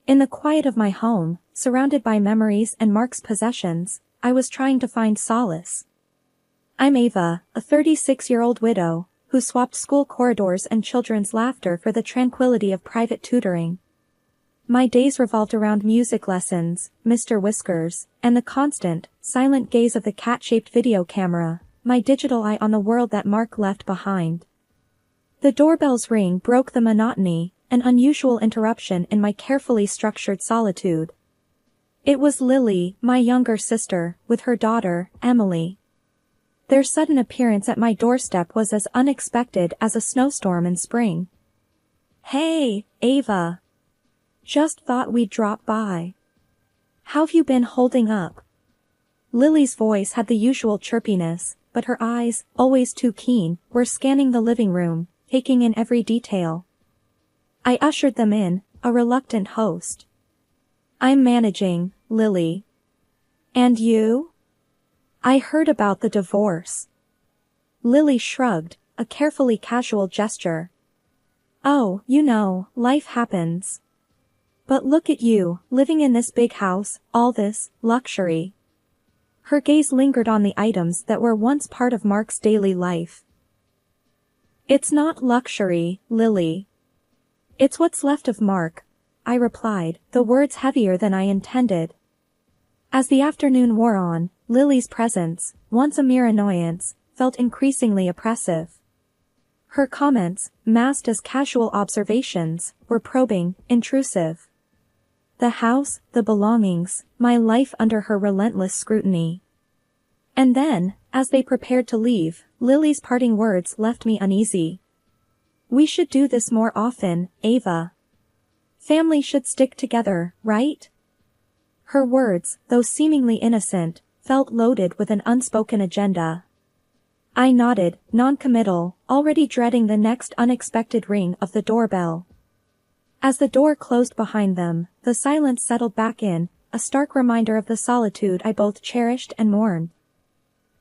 In the quiet of my home, surrounded by memories and Mark's possessions, I was trying to find solace. I'm Ava, a 36-year-old widow, who swapped school corridors and children's laughter for the tranquility of private tutoring. My days revolved around music lessons, Mr. Whiskers, and the constant, silent gaze of the cat-shaped video camera, my digital eye on the world that Mark left behind. The doorbell's ring broke the monotony, an unusual interruption in my carefully structured solitude. It was Lily, my younger sister, with her daughter, Emily. Their sudden appearance at my doorstep was as unexpected as a snowstorm in spring. "Hey, Ava. Just thought we'd drop by. How've you been holding up?" Lily's voice had the usual chirpiness, but her eyes, always too keen, were scanning the living room, taking in every detail. I ushered them in, a reluctant host. "I'm managing, Lily. And you?" "I heard about the divorce." Lily shrugged, a carefully casual gesture. "Oh, life happens. But look at you, living in this big house, all this luxury." Her gaze lingered on the items that were once part of Mark's daily life. "It's not luxury, Lily. It's what's left of Mark," I replied, the words heavier than I intended. As the afternoon wore on, Lily's presence, once a mere annoyance, felt increasingly oppressive. Her comments, masked as casual observations, were probing, intrusive. The house, the belongings, my life under her relentless scrutiny. And then, as they prepared to leave, Lily's parting words left me uneasy. "We should do this more often, Ava. Family should stick together, right?" Her words, though seemingly innocent, felt loaded with an unspoken agenda. I nodded, non-committal, already dreading the next unexpected ring of the doorbell. As the door closed behind them, the silence settled back in, a stark reminder of the solitude I both cherished and mourned.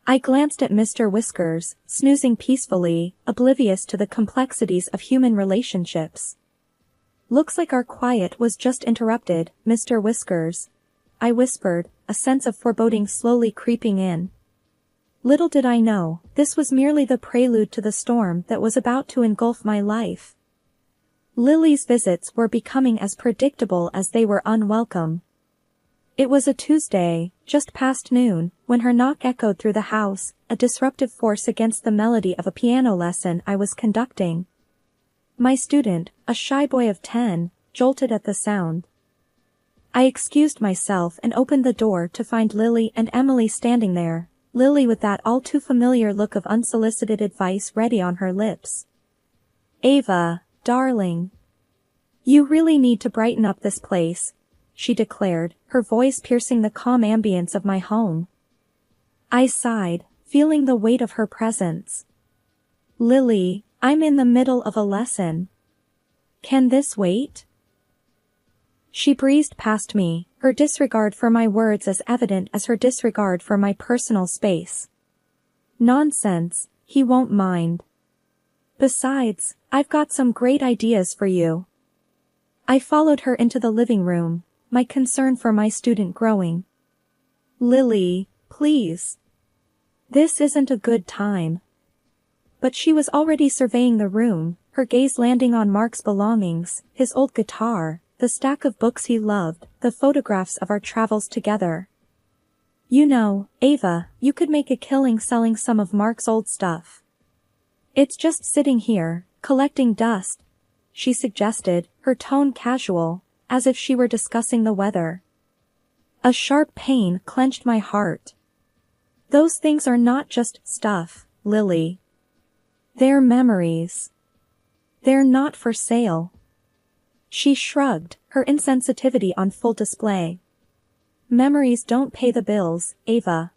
I glanced at Mr. Whiskers, snoozing peacefully, oblivious to the complexities of human relationships. "Looks like our quiet was just interrupted, Mr. Whiskers," I whispered, a sense of foreboding slowly creeping in. Little did I know, this was merely the prelude to the storm that was about to engulf my life. Lily's visits were becoming as predictable as they were unwelcome. It was a Tuesday, just past noon, when her knock echoed through the house, a disruptive force against the melody of a piano lesson I was conducting. My student, a shy boy of 10, jolted at the sound. I excused myself and opened the door to find Lily and Emily standing there, Lily with that all-too-familiar look of unsolicited advice ready on her lips. "Ava, darling. You really need to brighten up this place," she declared, her voice piercing the calm ambience of my home. I sighed, feeling the weight of her presence. "Lily, I'm in the middle of a lesson. Can this wait?" She breezed past me, her disregard for my words as evident as her disregard for my personal space. "Nonsense, he won't mind. Besides, I've got some great ideas for you." I followed her into the living room, my concern for my student growing. "Lily, please. This isn't a good time." But she was already surveying the room, her gaze landing on Mark's belongings, his old guitar, the stack of books he loved, the photographs of our travels together. "Ava, you could make a killing selling some of Mark's old stuff. It's just sitting here, collecting dust," she suggested, her tone casual, as if she were discussing the weather. A sharp pain clenched my heart. "Those things are not just stuff, Lily. They're memories. They're not for sale." She shrugged, her insensitivity on full display. "Memories don't pay the bills, Ava.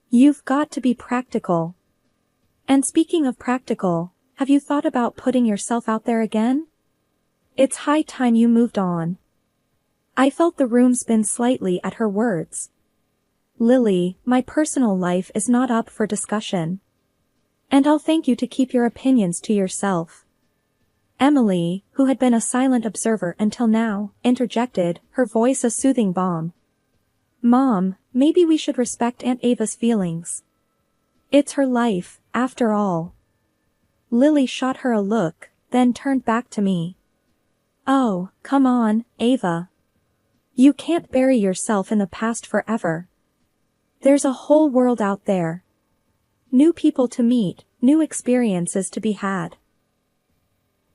You've got to be practical. And speaking of practical, have you thought about putting yourself out there again? It's high time you moved on." I felt the room spin slightly at her words. "Lily, my personal life is not up for discussion. And I'll thank you to keep your opinions to yourself." Emily, who had been a silent observer until now, interjected, her voice a soothing balm. Mom, maybe we should respect Aunt Ava's feelings. It's her life, after all. Lily shot her a look, then turned back to me. Oh, come on, Ava. You can't bury yourself in the past forever. There's a whole world out there. New people to meet, new experiences to be had.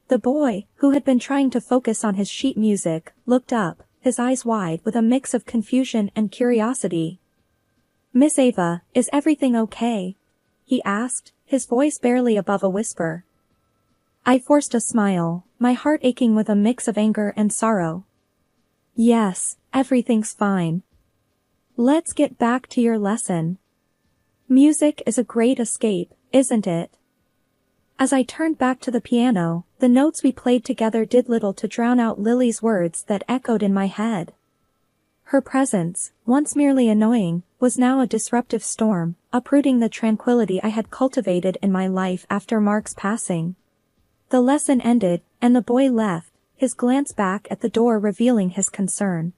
The boy, who had been trying to focus on his sheet music, looked up, his eyes wide with a mix of confusion and curiosity. Miss Ava, is everything okay? He asked, his voice barely above a whisper. I forced a smile, my heart aching with a mix of anger and sorrow. Yes, everything's fine. Let's get back to your lesson. Music is a great escape, isn't it? As I turned back to the piano, the notes we played together did little to drown out Lily's words that echoed in my head. Her presence, once merely annoying, was now a disruptive storm, uprooting the tranquility I had cultivated in my life after Mark's passing. The lesson ended, and the boy left, his glance back at the door revealing his concern.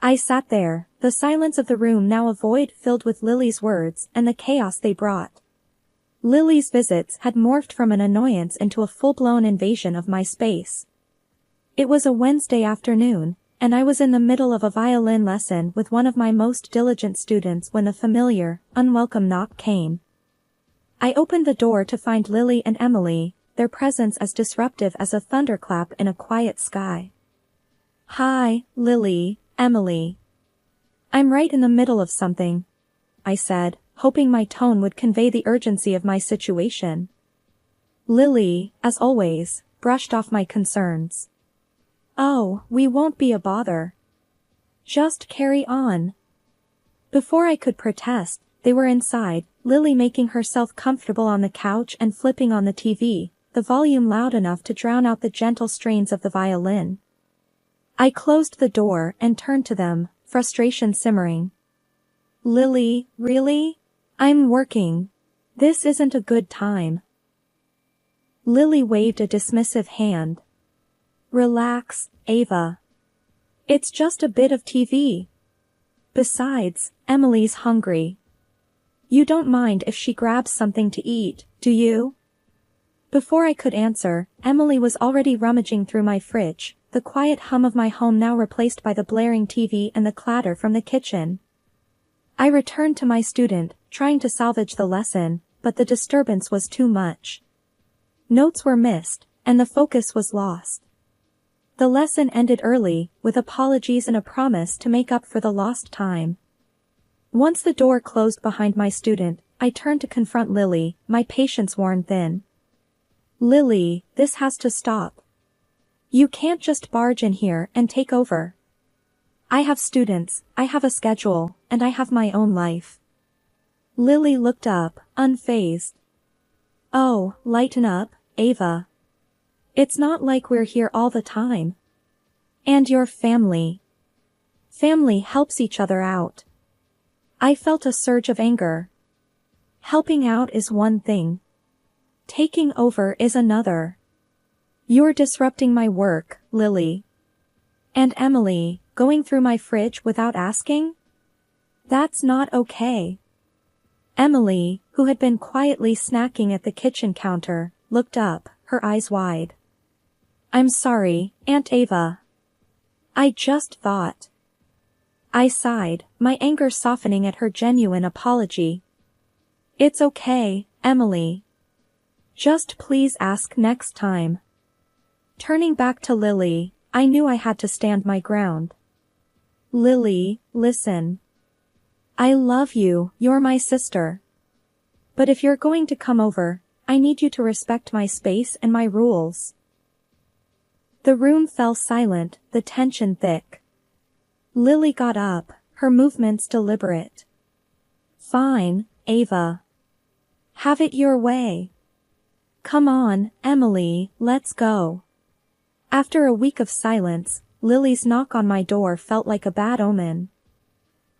I sat there, the silence of the room now a void filled with Lily's words and the chaos they brought. Lily's visits had morphed from an annoyance into a full-blown invasion of my space. It was a Wednesday afternoon, and I was in the middle of a violin lesson with one of my most diligent students when a familiar, unwelcome knock came. I opened the door to find Lily and Emily, their presence as disruptive as a thunderclap in a quiet sky. Hi, Lily, Emily. I'm right in the middle of something, I said, hoping my tone would convey the urgency of my situation. Lily, as always, brushed off my concerns. Oh, we won't be a bother. Just carry on. Before I could protest, they were inside, Lily making herself comfortable on the couch and flipping on the TV, the volume loud enough to drown out the gentle strains of the violin. I closed the door and turned to them, frustration simmering. Lily, really? I'm working. This isn't a good time. Lily waved a dismissive hand. Relax, Ava. It's just a bit of TV. Besides, Emily's hungry. You don't mind if she grabs something to eat, do you? Before I could answer, Emily was already rummaging through my fridge, the quiet hum of my home now replaced by the blaring TV and the clatter from the kitchen. I returned to my student, trying to salvage the lesson, but the disturbance was too much. Notes were missed, and the focus was lost. The lesson ended early, with apologies and a promise to make up for the lost time. Once the door closed behind my student, I turned to confront Lily, my patience worn thin. Lily, this has to stop. You can't just barge in here and take over. I have students, I have a schedule, and I have my own life. Lily looked up, unfazed. Oh, lighten up, Ava. It's not like we're here all the time. And your family. Family helps each other out. I felt a surge of anger. Helping out is one thing. Taking over is another. You're disrupting my work, Lily. And Emily, going through my fridge without asking? That's not okay. Emily, who had been quietly snacking at the kitchen counter, looked up, her eyes wide. I'm sorry, Aunt Ava. I just thought. I sighed, my anger softening at her genuine apology. It's okay, Emily. Just please ask next time. Turning back to Lily, I knew I had to stand my ground. Lily, listen. I love you, you're my sister. But if you're going to come over, I need you to respect my space and my rules. The room fell silent, the tension thick. Lily got up, her movements deliberate. Fine, Ava. Have it your way. Come on, Emily, let's go. After a week of silence, Lily's knock on my door felt like a bad omen.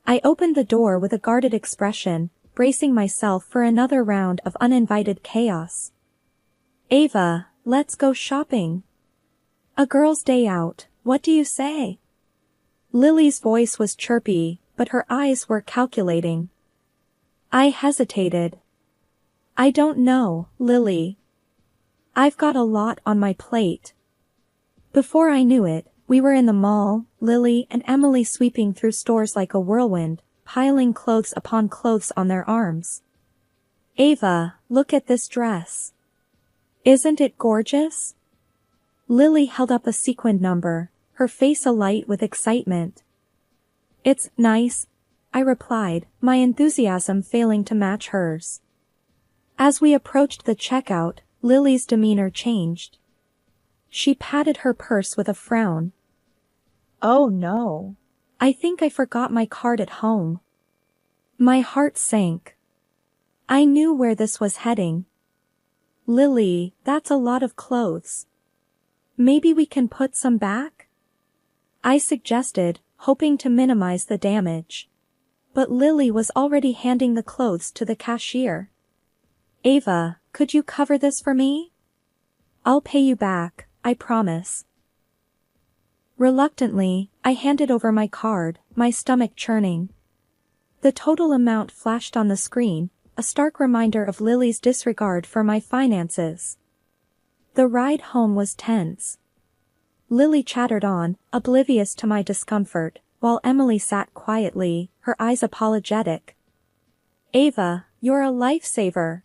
I opened the door with a guarded expression, bracing myself for another round of uninvited chaos. Ava, let's go shopping. A girl's day out, what do you say? Lily's voice was chirpy, but her eyes were calculating. I hesitated. I don't know, Lily. I've got a lot on my plate. Before I knew it, we were in the mall, Lily and Emily sweeping through stores like a whirlwind, piling clothes upon clothes on their arms. Ava, look at this dress. Isn't it gorgeous? Lily held up a sequined number, her face alight with excitement. It's nice, I replied, my enthusiasm failing to match hers. As we approached the checkout, Lily's demeanor changed. She patted her purse with a frown. Oh no. I think I forgot my card at home. My heart sank. I knew where this was heading. Lily, that's a lot of clothes. Maybe we can put some back? I suggested, hoping to minimize the damage. But Lily was already handing the clothes to the cashier. Ava, could you cover this for me? I'll pay you back, I promise. Reluctantly, I handed over my card, my stomach churning. The total amount flashed on the screen, a stark reminder of Lily's disregard for my finances. The ride home was tense. Lily chattered on, oblivious to my discomfort, while Emily sat quietly, her eyes apologetic. Ava, you're a lifesaver.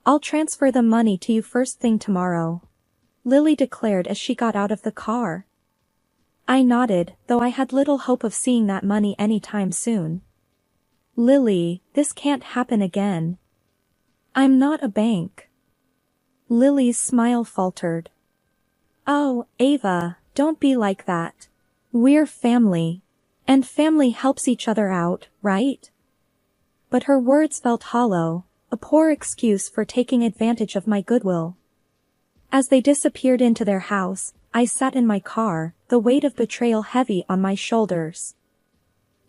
I'll transfer the money to you first thing tomorrow, Lily declared as she got out of the car. I nodded, though I had little hope of seeing that money anytime soon. Lily, this can't happen again. I'm not a bank. Lily's smile faltered. Oh, Ava, don't be like that. We're family. And family helps each other out, right? But her words felt hollow, a poor excuse for taking advantage of my goodwill. As they disappeared into their house, I sat in my car, the weight of betrayal heavy on my shoulders.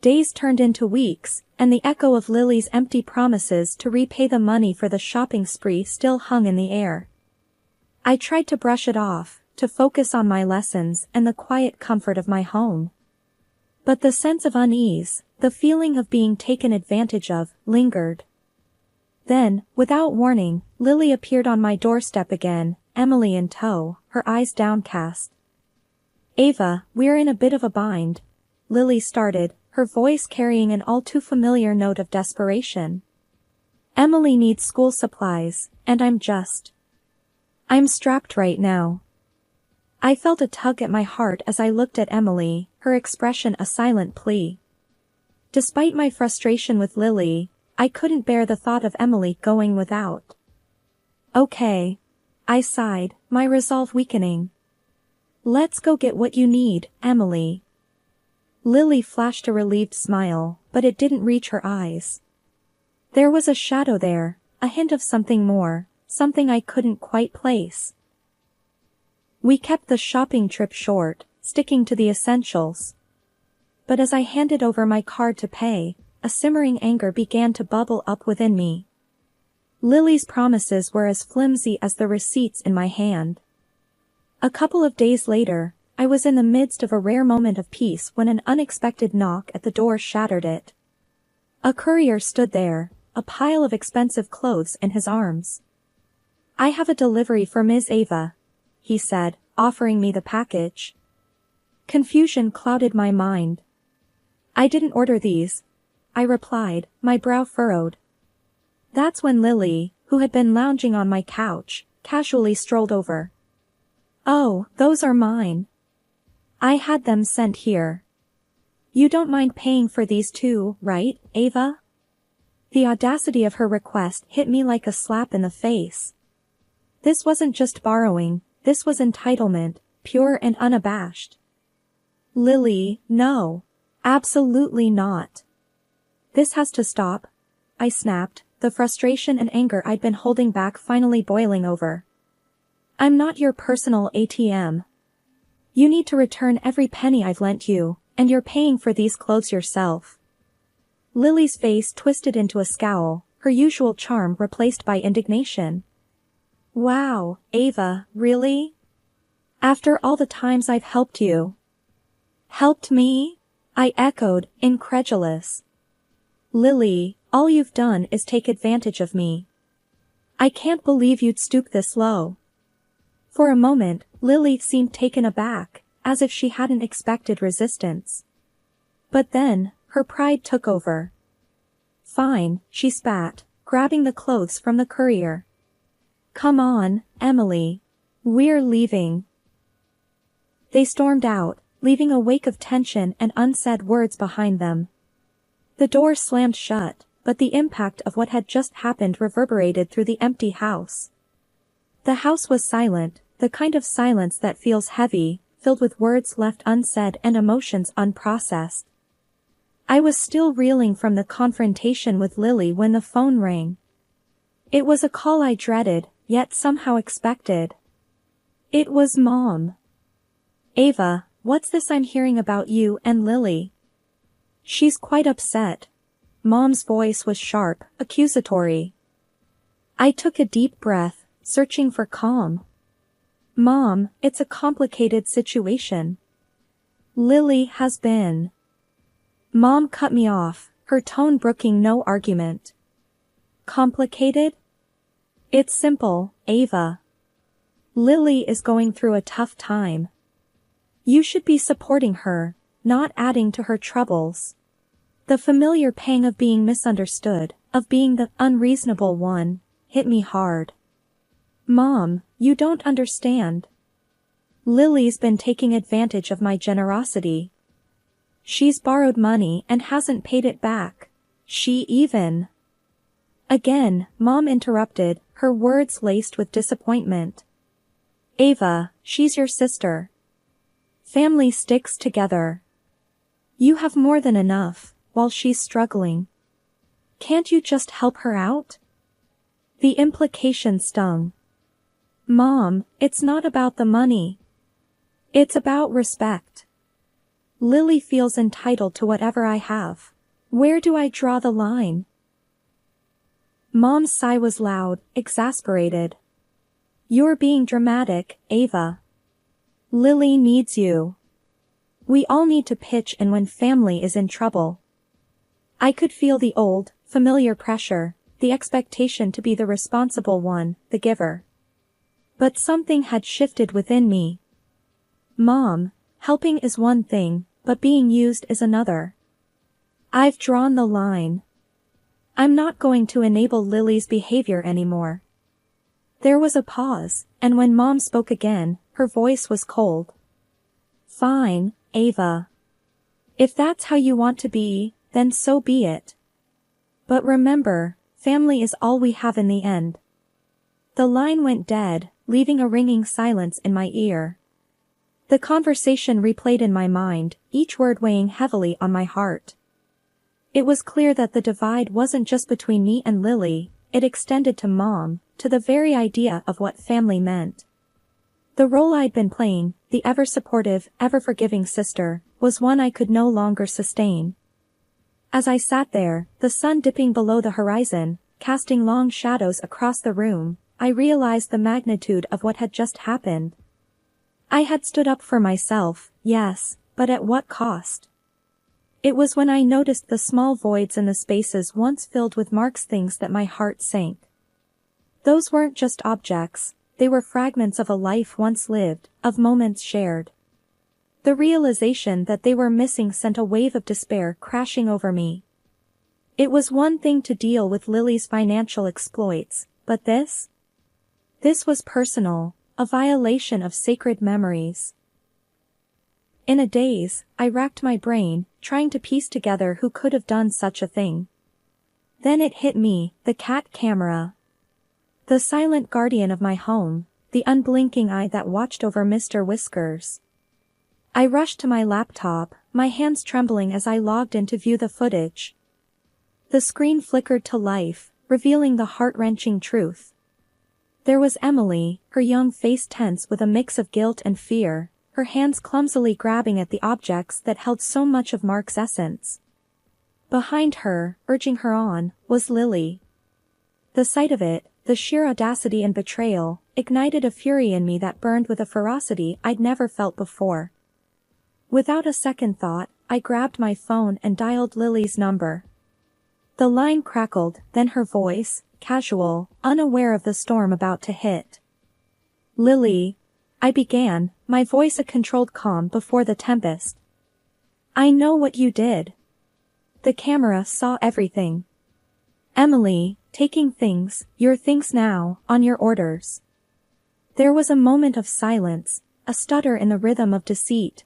Days turned into weeks, and the echo of Lily's empty promises to repay the money for the shopping spree still hung in the air. I tried to brush it off, to focus on my lessons and the quiet comfort of my home. But the sense of unease, the feeling of being taken advantage of, lingered. Then, without warning, Lily appeared on my doorstep again, Emily in tow, her eyes downcast. Ava, we're in a bit of a bind, Lily started, her voice carrying an all too familiar note of desperation. Emily needs school supplies, and I'm strapped right now. I felt a tug at my heart as I looked at Emily, her expression a silent plea. Despite my frustration with Lily, I couldn't bear the thought of Emily going without. Okay. I sighed, my resolve weakening. Let's go get what you need, Emily. Lily flashed a relieved smile, but it didn't reach her eyes. There was a shadow there, a hint of something more, something I couldn't quite place. We kept the shopping trip short, sticking to the essentials. But as I handed over my card to pay, a simmering anger began to bubble up within me. Lily's promises were as flimsy as the receipts in my hand. A couple of days later, I was in the midst of a rare moment of peace when an unexpected knock at the door shattered it. A courier stood there, a pile of expensive clothes in his arms. I have a delivery for Ms. Ava, he said, offering me the package. Confusion clouded my mind. I didn't order these, I replied, my brow furrowed. That's when Lily, who had been lounging on my couch, casually strolled over. Oh, those are mine. I had them sent here. You don't mind paying for these too, right, Ava? The audacity of her request hit me like a slap in the face. This wasn't just borrowing, this was entitlement, pure and unabashed. Lily, no. Absolutely not. This has to stop, I snapped, the frustration and anger I'd been holding back finally boiling over. I'm not your personal ATM. You need to return every penny I've lent you, and you're paying for these clothes yourself. Lily's face twisted into a scowl, her usual charm replaced by indignation. Wow, Ava, really? After all the times I've helped you. Helped me? I echoed, incredulous. Lily, all you've done is take advantage of me. I can't believe you'd stoop this low. For a moment, Lily seemed taken aback, as if she hadn't expected resistance. But then, her pride took over. Fine, she spat, grabbing the clothes from the courier. Come on, Emily. We're leaving. They stormed out, leaving a wake of tension and unsaid words behind them. The door slammed shut, but the impact of what had just happened reverberated through the empty house. The house was silent, the kind of silence that feels heavy, filled with words left unsaid and emotions unprocessed. I was still reeling from the confrontation with Lily when the phone rang. It was a call I dreaded, yet somehow expected. It was Mom. Ava, what's this I'm hearing about you and Lily? She's quite upset. Mom's voice was sharp, accusatory. I took a deep breath, searching for calm. Mom, it's a complicated situation. Lily has been. Mom cut me off, her tone brooking no argument. Complicated? It's simple, Ava. Lily is going through a tough time. You should be supporting her, not adding to her troubles. The familiar pang of being misunderstood, of being the unreasonable one, hit me hard. Mom, you don't understand. Lily's been taking advantage of my generosity. She's borrowed money and hasn't paid it back. She even. Again, Mom interrupted, her words laced with disappointment. Ava, she's your sister. Family sticks together. You have more than enough, while she's struggling. Can't you just help her out? The implication stung. Mom, it's not about the money. It's about respect. Lily feels entitled to whatever I have. Where do I draw the line? Mom's sigh was loud, exasperated. You're being dramatic, Ava. Lily needs you. We all need to pitch in when family is in trouble. I could feel the old, familiar pressure, the expectation to be the responsible one, the giver. But something had shifted within me. Mom, helping is one thing, but being used is another. I've drawn the line. I'm not going to enable Lily's behavior anymore. There was a pause, and when Mom spoke again, her voice was cold. Fine, Ava. If that's how you want to be, then so be it. But remember, family is all we have in the end. The line went dead, leaving a ringing silence in my ear. The conversation replayed in my mind, each word weighing heavily on my heart. It was clear that the divide wasn't just between me and Lily, it extended to Mom, to the very idea of what family meant. The role I'd been playing, the ever-supportive, ever-forgiving sister, was one I could no longer sustain. As I sat there, the sun dipping below the horizon, casting long shadows across the room, I realized the magnitude of what had just happened. I had stood up for myself, yes, but at what cost? It was when I noticed the small voids in the spaces once filled with Mark's things that my heart sank. Those weren't just objects, they were fragments of a life once lived, of moments shared. The realization that they were missing sent a wave of despair crashing over me. It was one thing to deal with Lily's financial exploits, but this? This was personal, a violation of sacred memories. In a daze, I racked my brain, trying to piece together who could have done such a thing. Then it hit me, the cat camera. The silent guardian of my home, the unblinking eye that watched over Mr. Whiskers. I rushed to my laptop, my hands trembling as I logged in to view the footage. The screen flickered to life, revealing the heart-wrenching truth. There was Emily, her young face tense with a mix of guilt and fear, her hands clumsily grabbing at the objects that held so much of Mark's essence. Behind her, urging her on, was Lily. The sight of it, the sheer audacity and betrayal, ignited a fury in me that burned with a ferocity I'd never felt before. Without a second thought, I grabbed my phone and dialed Lily's number. The line crackled, then her voice, casual, unaware of the storm about to hit. "Lily," I began, my voice a controlled calm before the tempest. "I know what you did. The camera saw everything. Emily, taking your things now, on your orders." There was a moment of silence, a stutter in the rhythm of deceit.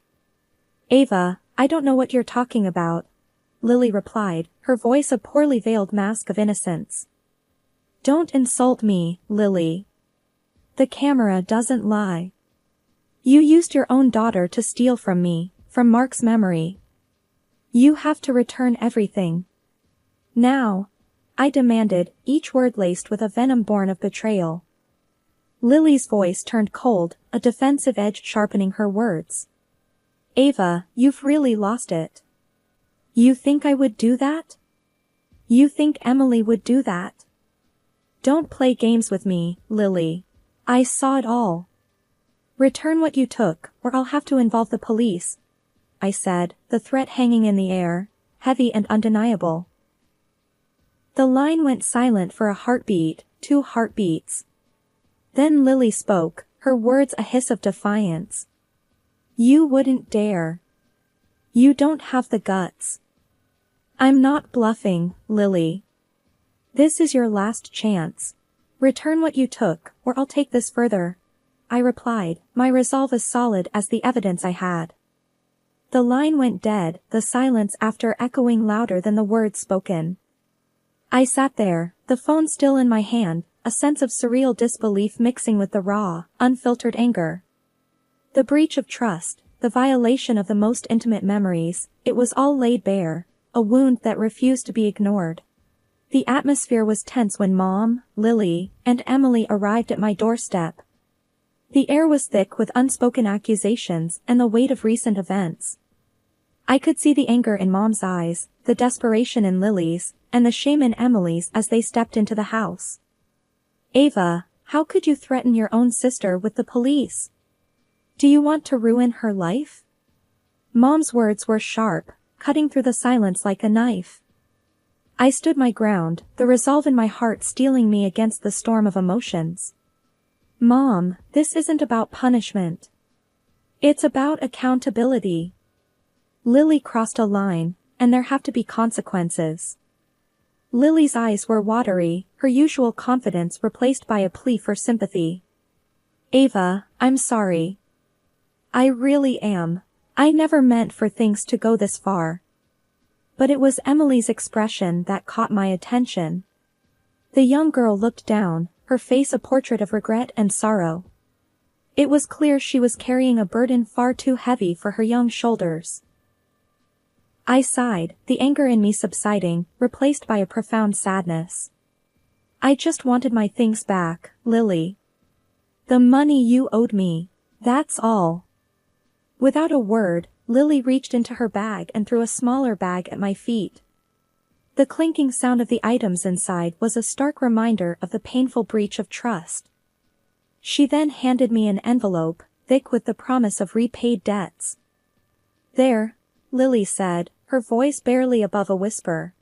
"Ava, I don't know what you're talking about," Lily replied, her voice a poorly veiled mask of innocence. "Don't insult me, Lily. The camera doesn't lie. You used your own daughter to steal from me, from Mark's memory. You have to return everything. Now," I demanded, each word laced with a venom born of betrayal. Lily's voice turned cold, a defensive edge sharpening her words. "Ava, you've really lost it. You think I would do that? You think Emily would do that? Don't play games with me, Lily. I saw it all. Return what you took, or I'll have to involve the police," I said, the threat hanging in the air, heavy and undeniable. The line went silent for a heartbeat, 2 heartbeats. Then Lily spoke, her words a hiss of defiance. "You wouldn't dare. You don't have the guts." "I'm not bluffing, Lily. This is your last chance. Return what you took, or I'll take this further," I replied, my resolve as solid as the evidence I had. The line went dead, the silence after echoing louder than the words spoken. I sat there, the phone still in my hand, a sense of surreal disbelief mixing with the raw, unfiltered anger. The breach of trust, the violation of the most intimate memories, it was all laid bare, a wound that refused to be ignored. The atmosphere was tense when Mom, Lily, and Emily arrived at my doorstep. The air was thick with unspoken accusations and the weight of recent events. I could see the anger in Mom's eyes, the desperation in Lily's, and the shame in Emily's as they stepped into the house. "Ava, how could you threaten your own sister with the police? Do you want to ruin her life?" Mom's words were sharp, cutting through the silence like a knife. I stood my ground, the resolve in my heart steeling me against the storm of emotions. "Mom, this isn't about punishment. It's about accountability. Lily crossed a line, and there have to be consequences." Lily's eyes were watery, her usual confidence replaced by a plea for sympathy. "Ava, I'm sorry. I really am. I never meant for things to go this far." But it was Emily's expression that caught my attention. The young girl looked down, her face a portrait of regret and sorrow. It was clear she was carrying a burden far too heavy for her young shoulders. I sighed, the anger in me subsiding, replaced by a profound sadness. "I just wanted my things back, Lily. The money you owed me. That's all." Without a word, Lily reached into her bag and threw a smaller bag at my feet. The clinking sound of the items inside was a stark reminder of the painful breach of trust. She then handed me an envelope, thick with the promise of repaid debts. "There," Lily said, her voice barely above a whisper.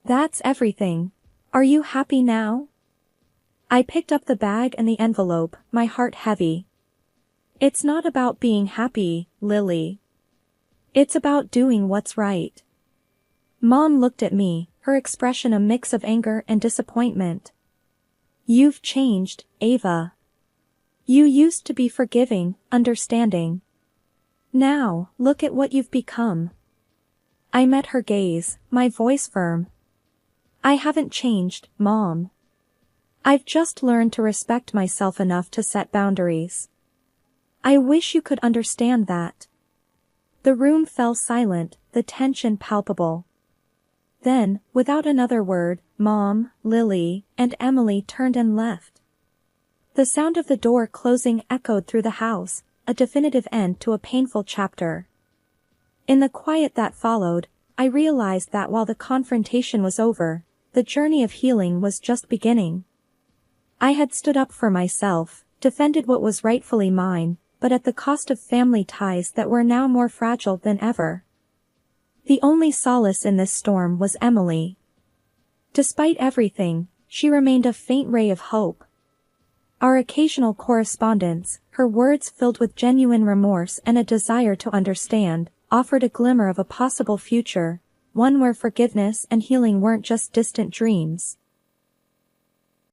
"That's everything. Are you happy now?" I picked up the bag and the envelope, my heart heavy. "It's not about being happy, Lily. It's about doing what's right." Mom looked at me, her expression a mix of anger and disappointment. "You've changed, Ava. You used to be forgiving, understanding. Now, look at what you've become." I met her gaze, my voice firm. "I haven't changed, Mom. I've just learned to respect myself enough to set boundaries. I wish you could understand that." The room fell silent, the tension palpable. Then, without another word, Mom, Lily, and Emily turned and left. The sound of the door closing echoed through the house, a definitive end to a painful chapter. In the quiet that followed, I realized that while the confrontation was over, the journey of healing was just beginning. I had stood up for myself, defended what was rightfully mine, but at the cost of family ties that were now more fragile than ever. The only solace in this storm was Emily. Despite everything, she remained a faint ray of hope. Our occasional correspondence, her words filled with genuine remorse and a desire to understand, offered a glimmer of a possible future, one where forgiveness and healing weren't just distant dreams.